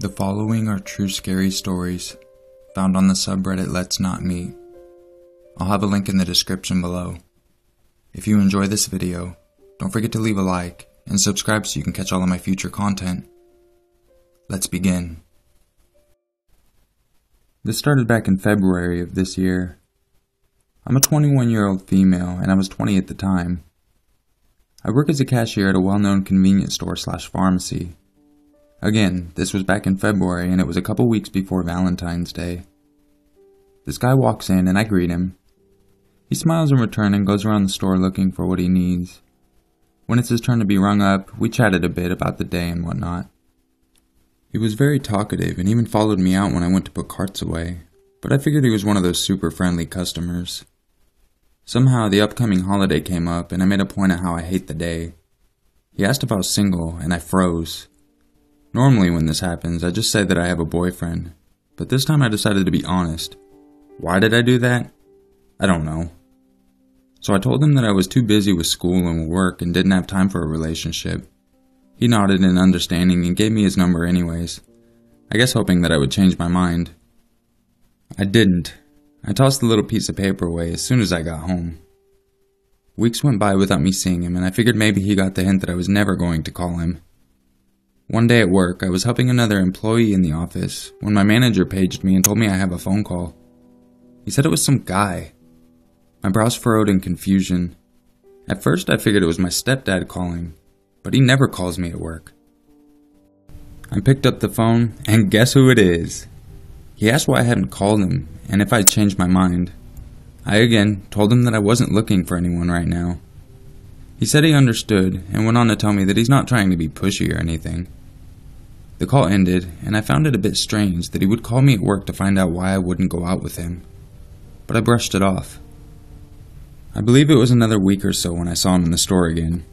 The following are true scary stories found on the subreddit Let's Not Meet. I'll have a link in the description below. If you enjoy this video, don't forget to leave a like and subscribe so you can catch all of my future content. Let's begin. This started back in February of this year. I'm a 21-year-old female and I was 20 at the time. I work as a cashier at a well-known convenience store/pharmacy. Again, this was back in February and it was a couple weeks before Valentine's Day. This guy walks in and I greet him. He smiles in return and goes around the store looking for what he needs. When it's his turn to be rung up, we chatted a bit about the day and whatnot. He was very talkative and even followed me out when I went to put carts away, but I figured he was one of those super friendly customers. Somehow the upcoming holiday came up and I made a point of how I hate the day. He asked if I was single and I froze. Normally when this happens, I just say that I have a boyfriend, but this time I decided to be honest. Why did I do that? I don't know. So I told him that I was too busy with school and work and didn't have time for a relationship. He nodded in understanding and gave me his number anyways, I guess hoping that I would change my mind. I didn't. I tossed the little piece of paper away as soon as I got home. Weeks went by without me seeing him and I figured maybe he got the hint that I was never going to call him. One day at work, I was helping another employee in the office when my manager paged me and told me I have a phone call. He said it was some guy. My brows furrowed in confusion. At first I figured it was my stepdad calling, but he never calls me at work. I picked up the phone and guess who it is? He asked why I hadn't called him and if I'd changed my mind. I again told him that I wasn't looking for anyone right now. He said he understood and went on to tell me that he's not trying to be pushy or anything. The call ended, and I found it a bit strange that he would call me at work to find out why I wouldn't go out with him. But I brushed it off. I believe it was another week or so when I saw him in the store again.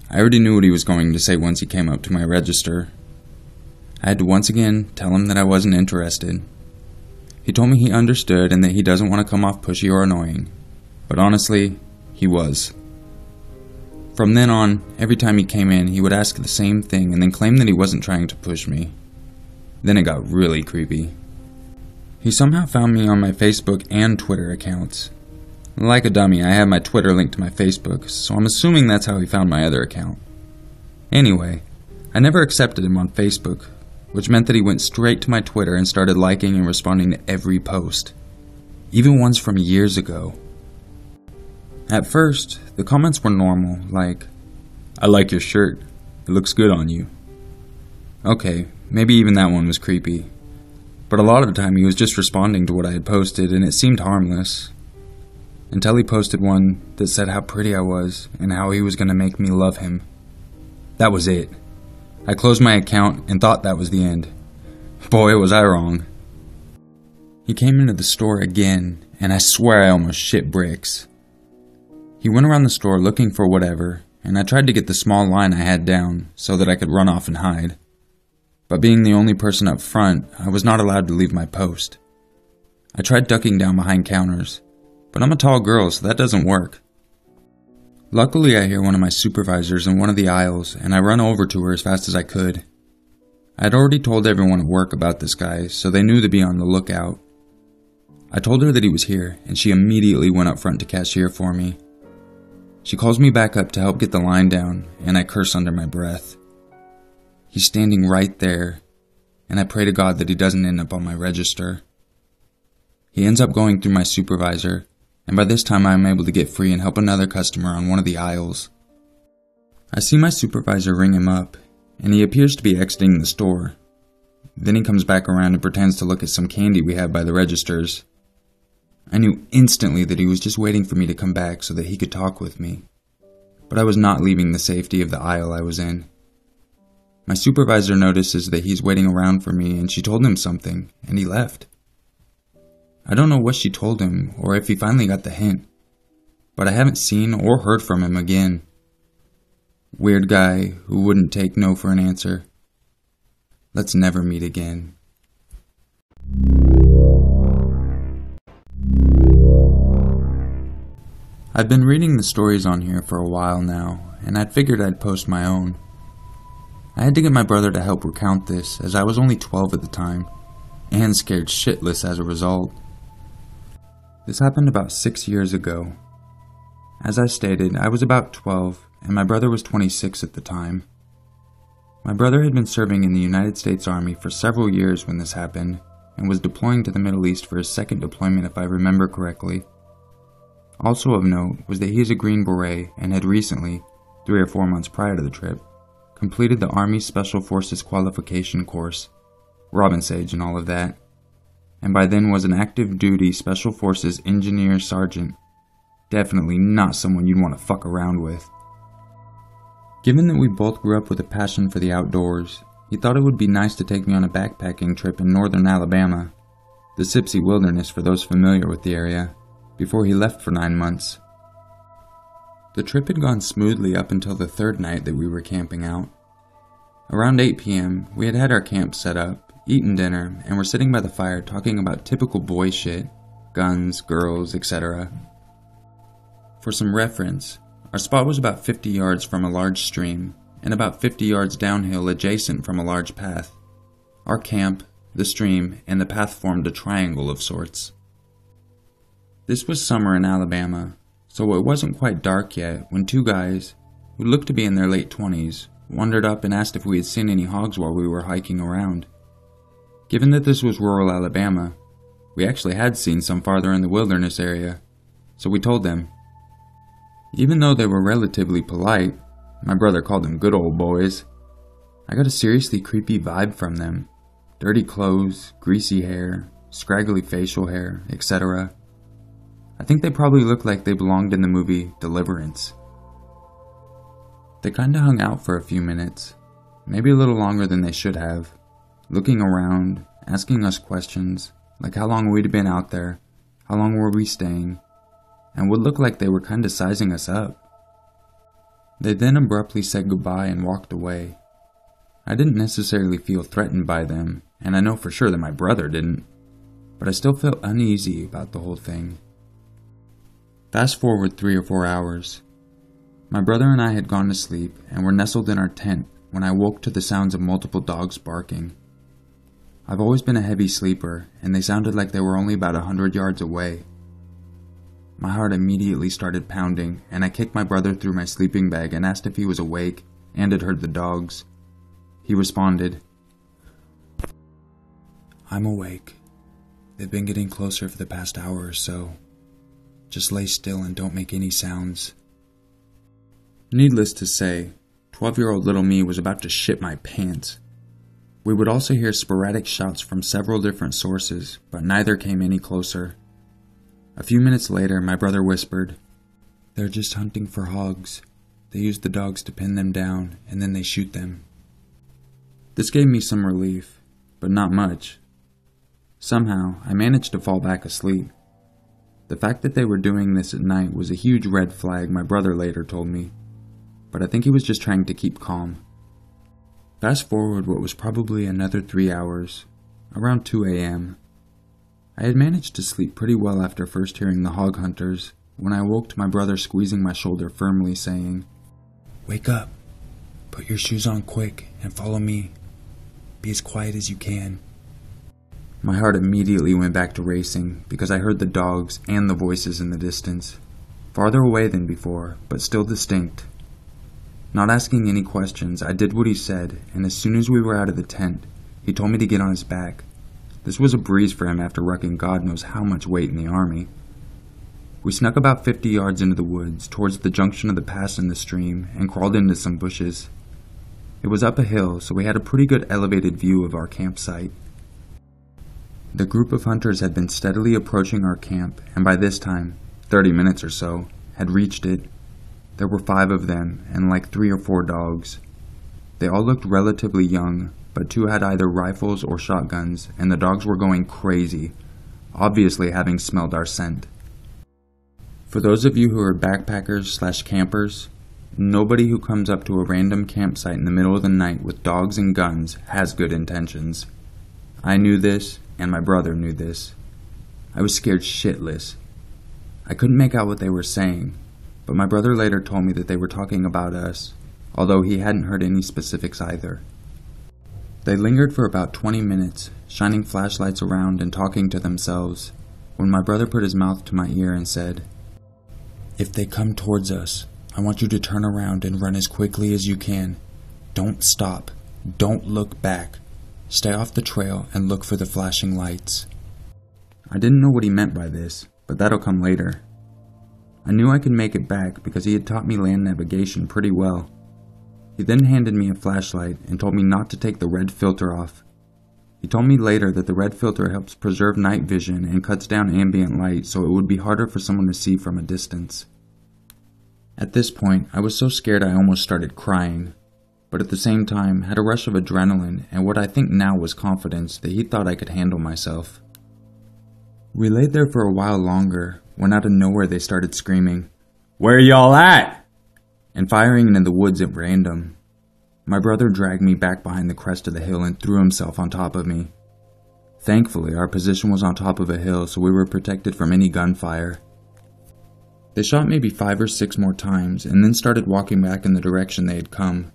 I already knew what he was going to say once he came up to my register. I had to once again tell him that I wasn't interested. He told me he understood and that he doesn't want to come off pushy or annoying. But honestly, he was. From then on, every time he came in, he would ask the same thing and then claim that he wasn't trying to push me. Then it got really creepy. He somehow found me on my Facebook and Twitter accounts. Like a dummy, I have my Twitter linked to my Facebook, so I'm assuming that's how he found my other account. Anyway, I never accepted him on Facebook, which meant that he went straight to my Twitter and started liking and responding to every post, even ones from years ago. At first, the comments were normal, like, "I like your shirt, it looks good on you." Okay, maybe even that one was creepy. But a lot of the time he was just responding to what I had posted and it seemed harmless. Until he posted one that said how pretty I was and how he was going to make me love him. That was it. I closed my account and thought that was the end. Boy, was I wrong. He came into the store again and I swear I almost shit bricks. He went around the store looking for whatever, and I tried to get the small line I had down so that I could run off and hide. But being the only person up front, I was not allowed to leave my post. I tried ducking down behind counters, but I'm a tall girl so that doesn't work. Luckily I hear one of my supervisors in one of the aisles and I run over to her as fast as I could. I had already told everyone at work about this guy, so they knew to be on the lookout. I told her that he was here and she immediately went up front to cashier for me. She calls me back up to help get the line down, and I curse under my breath. He's standing right there, and I pray to God that he doesn't end up on my register. He ends up going through my supervisor, and by this time I am able to get free and help another customer on one of the aisles. I see my supervisor ring him up, and he appears to be exiting the store. Then he comes back around and pretends to look at some candy we have by the registers. I knew instantly that he was just waiting for me to come back so that he could talk with me. But I was not leaving the safety of the aisle I was in. My supervisor notices that he's waiting around for me and she told him something, and he left. I don't know what she told him or if he finally got the hint, but I haven't seen or heard from him again. Weird guy who wouldn't take no for an answer. Let's never meet again. I've been reading the stories on here for a while now, and I'd figured I'd post my own. I had to get my brother to help recount this, as I was only 12 at the time, and scared shitless as a result. This happened about 6 years ago. As I stated, I was about 12, and my brother was 26 at the time. My brother had been serving in the United States Army for several years when this happened, and was deploying to the Middle East for his second deployment if I remember correctly. Also of note was that he is a Green Beret and had recently, 3 or 4 months prior to the trip, completed the Army Special Forces qualification course, Robin Sage and all of that, and by then was an active duty Special Forces engineer sergeant. Definitely not someone you'd want to fuck around with. Given that we both grew up with a passion for the outdoors, he thought it would be nice to take me on a backpacking trip in northern Alabama, the Sipsey Wilderness for those familiar with the area, before he left for 9 months. The trip had gone smoothly up until the third night that we were camping out. Around 8 p.m., we had our camp set up, eaten dinner, and were sitting by the fire talking about typical boy shit, guns, girls, etc. For some reference, our spot was about 50 yards from a large stream, and about 50 yards downhill adjacent from a large path. Our camp, the stream, and the path formed a triangle of sorts. This was summer in Alabama, so it wasn't quite dark yet when 2 guys, who looked to be in their late 20s, wandered up and asked if we had seen any hogs while we were hiking around. Given that this was rural Alabama, we actually had seen some farther in the wilderness area, so we told them. Even though they were relatively polite, my brother called them good old boys, I got a seriously creepy vibe from them. Dirty clothes, greasy hair, scraggly facial hair, etc. I think they probably looked like they belonged in the movie Deliverance. They kinda hung out for a few minutes, maybe a little longer than they should have, looking around, asking us questions, like how long we'd been out there, how long were we staying, and would look like they were kinda sizing us up. They then abruptly said goodbye and walked away. I didn't necessarily feel threatened by them, and I know for sure that my brother didn't, but I still felt uneasy about the whole thing. Fast forward 3 or 4 hours. My brother and I had gone to sleep and were nestled in our tent when I woke to the sounds of multiple dogs barking. I've always been a heavy sleeper, and they sounded like they were only about 100 yards away. My heart immediately started pounding, and I kicked my brother through my sleeping bag and asked if he was awake and had heard the dogs. He responded, "I'm awake. They've been getting closer for the past hour or so. Just lay still and don't make any sounds." Needless to say, 12-year-old little me was about to shit my pants. We would also hear sporadic shots from several different sources, but neither came any closer. A few minutes later, my brother whispered, "They're just hunting for hogs. They use the dogs to pin them down, and then they shoot them." This gave me some relief, but not much. Somehow, I managed to fall back asleep. The fact that they were doing this at night was a huge red flag, my brother later told me, but I think he was just trying to keep calm. Fast forward what was probably another 3 hours, around 2 a.m. I had managed to sleep pretty well after first hearing the hog hunters, when I awoke to my brother squeezing my shoulder firmly saying, "Wake up, put your shoes on quick and follow me. Be as quiet as you can." My heart immediately went back to racing because I heard the dogs and the voices in the distance, farther away than before, but still distinct. Not asking any questions, I did what he said, and as soon as we were out of the tent, he told me to get on his back. This was a breeze for him after rucking God knows how much weight in the army. We snuck about 50 yards into the woods, towards the junction of the pass and the stream, and crawled into some bushes. It was up a hill, so we had a pretty good elevated view of our campsite. The group of hunters had been steadily approaching our camp, and by this time, 30 minutes or so, had reached it. There were 5 of them, and like 3 or 4 dogs. They all looked relatively young, but 2 had either rifles or shotguns, and the dogs were going crazy, obviously having smelled our scent. For those of you who are backpackers/campers, nobody who comes up to a random campsite in the middle of the night with dogs and guns has good intentions. I knew this, and my brother knew this. I was scared shitless. I couldn't make out what they were saying, but my brother later told me that they were talking about us, although he hadn't heard any specifics either. They lingered for about 20 minutes, shining flashlights around and talking to themselves, when my brother put his mouth to my ear and said, "If they come towards us, I want you to turn around and run as quickly as you can. Don't stop. Don't look back. Stay off the trail and look for the flashing lights." I didn't know what he meant by this, but that'll come later. I knew I could make it back because he had taught me land navigation pretty well. He then handed me a flashlight and told me not to take the red filter off. He told me later that the red filter helps preserve night vision and cuts down ambient light so it would be harder for someone to see from a distance. At this point, I was so scared I almost started crying, but at the same time had a rush of adrenaline and what I think now was confidence that he thought I could handle myself. We laid there for a while longer when out of nowhere they started screaming, "Where y'all at?" and firing into the woods at random. My brother dragged me back behind the crest of the hill and threw himself on top of me. Thankfully, our position was on top of a hill, so we were protected from any gunfire. They shot maybe 5 or 6 more times and then started walking back in the direction they had come.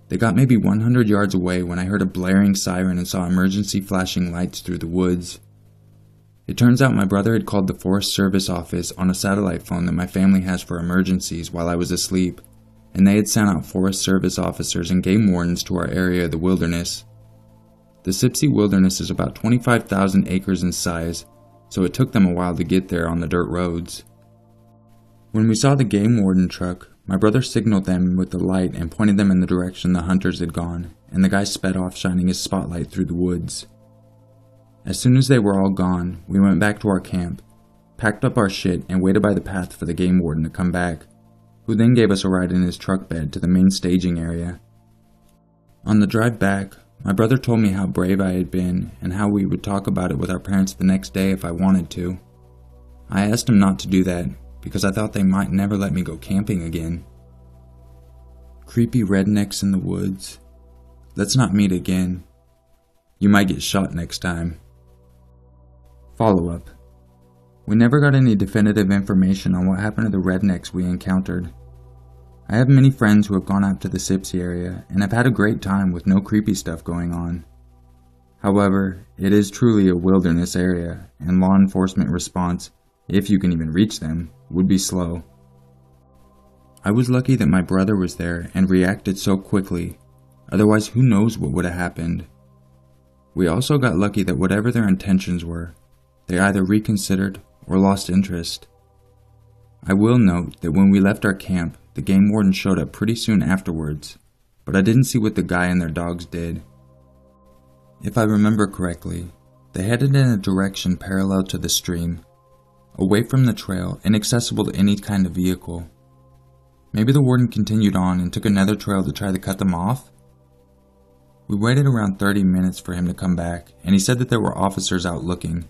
They got maybe 100 yards away when I heard a blaring siren and saw emergency flashing lights through the woods. It turns out my brother had called the Forest Service office on a satellite phone that my family has for emergencies while I was asleep, and they had sent out Forest Service officers and game wardens to our area of the wilderness. The Sipsey Wilderness is about 25,000 acres in size, so it took them a while to get there on the dirt roads. When we saw the game warden truck, my brother signaled them with the light and pointed them in the direction the hunters had gone, and the guy sped off shining his spotlight through the woods. As soon as they were all gone, we went back to our camp, packed up our shit, and waited by the path for the game warden to come back, who then gave us a ride in his truck bed to the main staging area. On the drive back, my brother told me how brave I had been and how we would talk about it with our parents the next day if I wanted to. I asked him not to do that because I thought they might never let me go camping again. Creepy rednecks in the woods. Let's not meet again. You might get shot next time. Follow-up. We never got any definitive information on what happened to the rednecks we encountered. I have many friends who have gone out to the Sipsey area and have had a great time with no creepy stuff going on. However, it is truly a wilderness area, and law enforcement response, if you can even reach them, would be slow. I was lucky that my brother was there and reacted so quickly, otherwise who knows what would have happened. We also got lucky that whatever their intentions were, they either reconsidered or lost interest. I will note that when we left our camp, the game warden showed up pretty soon afterwards, but I didn't see what the guy and their dogs did. If I remember correctly, they headed in a direction parallel to the stream, away from the trail, inaccessible to any kind of vehicle. Maybe the warden continued on and took another trail to try to cut them off? We waited around 30 minutes for him to come back, and he said that there were officers out looking.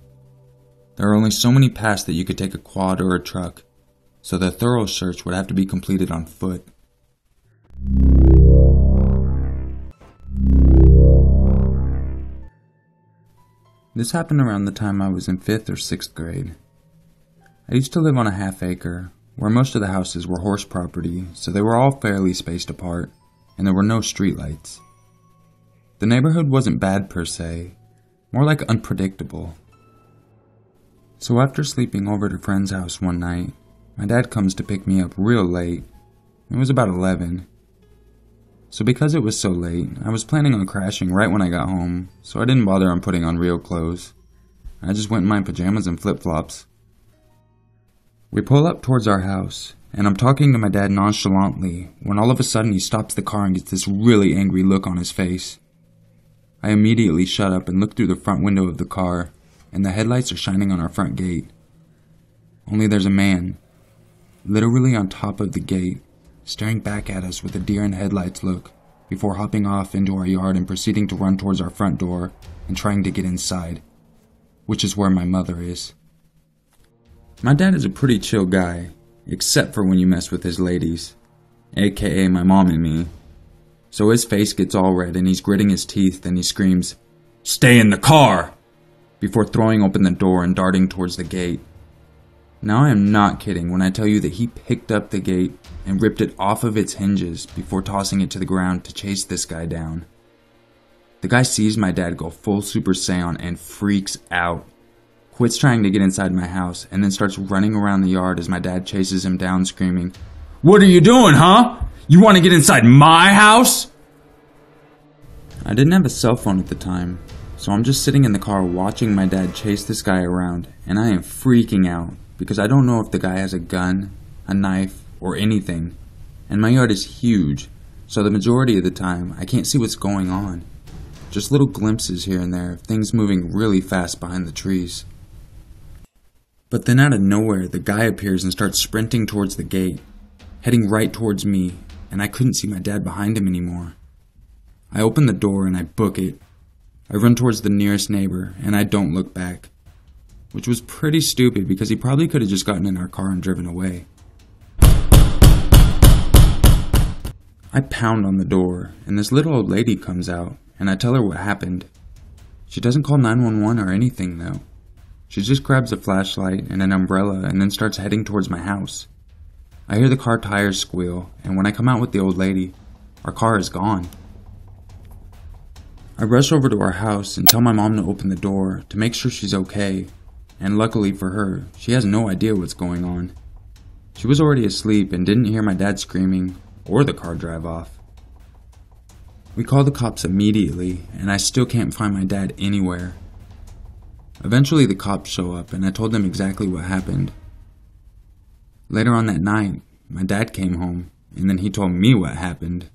There are only so many paths that you could take a quad or a truck, so the thorough search would have to be completed on foot. This happened around the time I was in 5th or 6th grade. I used to live on a half-acre, where most of the houses were horse property, so they were all fairly spaced apart, and there were no streetlights. The neighborhood wasn't bad per se, more like unpredictable. So after sleeping over at a friend's house one night, my dad comes to pick me up real late. It was about 11. So because it was so late, I was planning on crashing right when I got home, so I didn't bother on putting on real clothes. I just went in my pajamas and flip-flops. We pull up towards our house, and I'm talking to my dad nonchalantly when all of a sudden he stops the car and gets this really angry look on his face. I immediately shut up and look through the front window of the car, and the headlights are shining on our front gate. Only there's a man, literally on top of the gate, staring back at us with a deer in headlights look, before hopping off into our yard and proceeding to run towards our front door and trying to get inside, which is where my mother is. My dad is a pretty chill guy, except for when you mess with his ladies, aka my mom and me. So his face gets all red and he's gritting his teeth and he screams, "Stay in the car!" before throwing open the door and darting towards the gate. Now I am not kidding when I tell you that he picked up the gate and ripped it off of its hinges before tossing it to the ground to chase this guy down. The guy sees my dad go full Super Saiyan and freaks out, quits trying to get inside my house, and then starts running around the yard as my dad chases him down screaming, "What are you doing, huh? You want to get inside my house?" I didn't have a cell phone at the time, so I'm just sitting in the car watching my dad chase this guy around, and I am freaking out because I don't know if the guy has a gun, a knife, or anything, and my yard is huge, so the majority of the time I can't see what's going on. Just little glimpses here and there of things moving really fast behind the trees. But then out of nowhere, the guy appears and starts sprinting towards the gate, heading right towards me, and I couldn't see my dad behind him anymore. I open the door and I book it. I run towards the nearest neighbor, and I don't look back, which was pretty stupid because he probably could have just gotten in our car and driven away. I pound on the door, and this little old lady comes out, and I tell her what happened. She doesn't call 911 or anything though. She just grabs a flashlight and an umbrella and then starts heading towards my house. I hear the car tires squeal, and when I come out with the old lady, our car is gone. I rush over to our house and tell my mom to open the door to make sure she's okay, and luckily for her, she has no idea what's going on. She was already asleep and didn't hear my dad screaming or the car drive off. We call the cops immediately, and I still can't find my dad anywhere. Eventually the cops show up, and I told them exactly what happened. Later on that night, my dad came home, and then he told me what happened.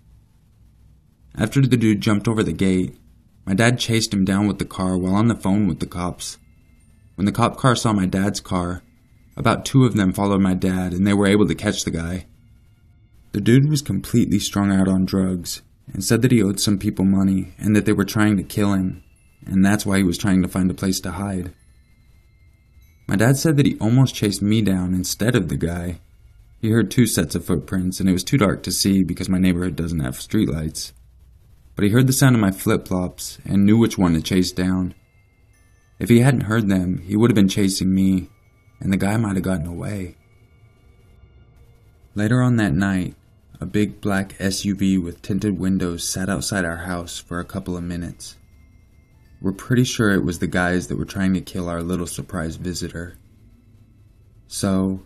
After the dude jumped over the gate, my dad chased him down with the car while on the phone with the cops. When the cop car saw my dad's car, about 2 of them followed my dad, and they were able to catch the guy. The dude was completely strung out on drugs, and said that he owed some people money, and that they were trying to kill him, and that's why he was trying to find a place to hide. My dad said that he almost chased me down instead of the guy. He heard 2 sets of footprints, and it was too dark to see because my neighborhood doesn't have streetlights. But he heard the sound of my flip-flops and knew which one to chase down. If he hadn't heard them, he would have been chasing me, and the guy might have gotten away. Later on that night, a big black SUV with tinted windows sat outside our house for a couple of minutes. We're pretty sure it was the guys that were trying to kill our little surprise visitor. So,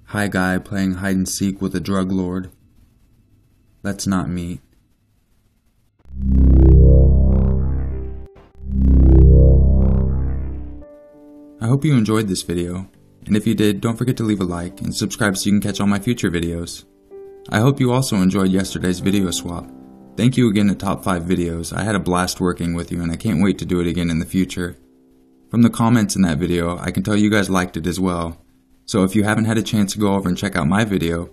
hi guy playing hide and seek with a drug lord. Let's not meet. I hope you enjoyed this video, and if you did, don't forget to leave a like and subscribe so you can catch all my future videos. I hope you also enjoyed yesterday's video swap. Thank you again to Top 5 Videos. I had a blast working with you, and I can't wait to do it again in the future. From the comments in that video, I can tell you guys liked it as well. So if you haven't had a chance to go over and check out my video,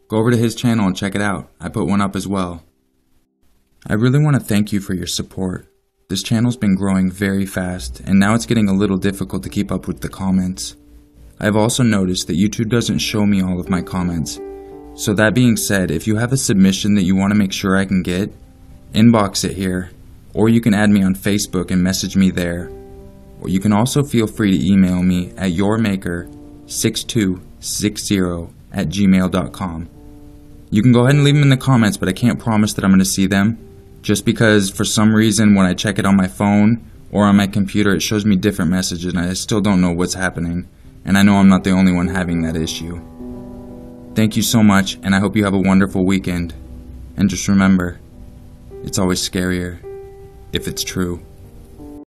go over to his channel and check it out. I put one up as well. I really want to thank you for your support. This channel's been growing very fast, and now it's getting a little difficult to keep up with the comments. I've also noticed that YouTube doesn't show me all of my comments. So that being said, if you have a submission that you want to make sure I can get, inbox it here, or you can add me on Facebook and message me there. Or you can also feel free to email me at yourmaker6260@gmail.com. You can go ahead and leave them in the comments, but I can't promise that I'm going to see them, just because for some reason when I check it on my phone or on my computer it shows me different messages and I still don't know what's happening, and I know I'm not the only one having that issue. Thank you so much, and I hope you have a wonderful weekend. And just remember, it's always scarier if it's true.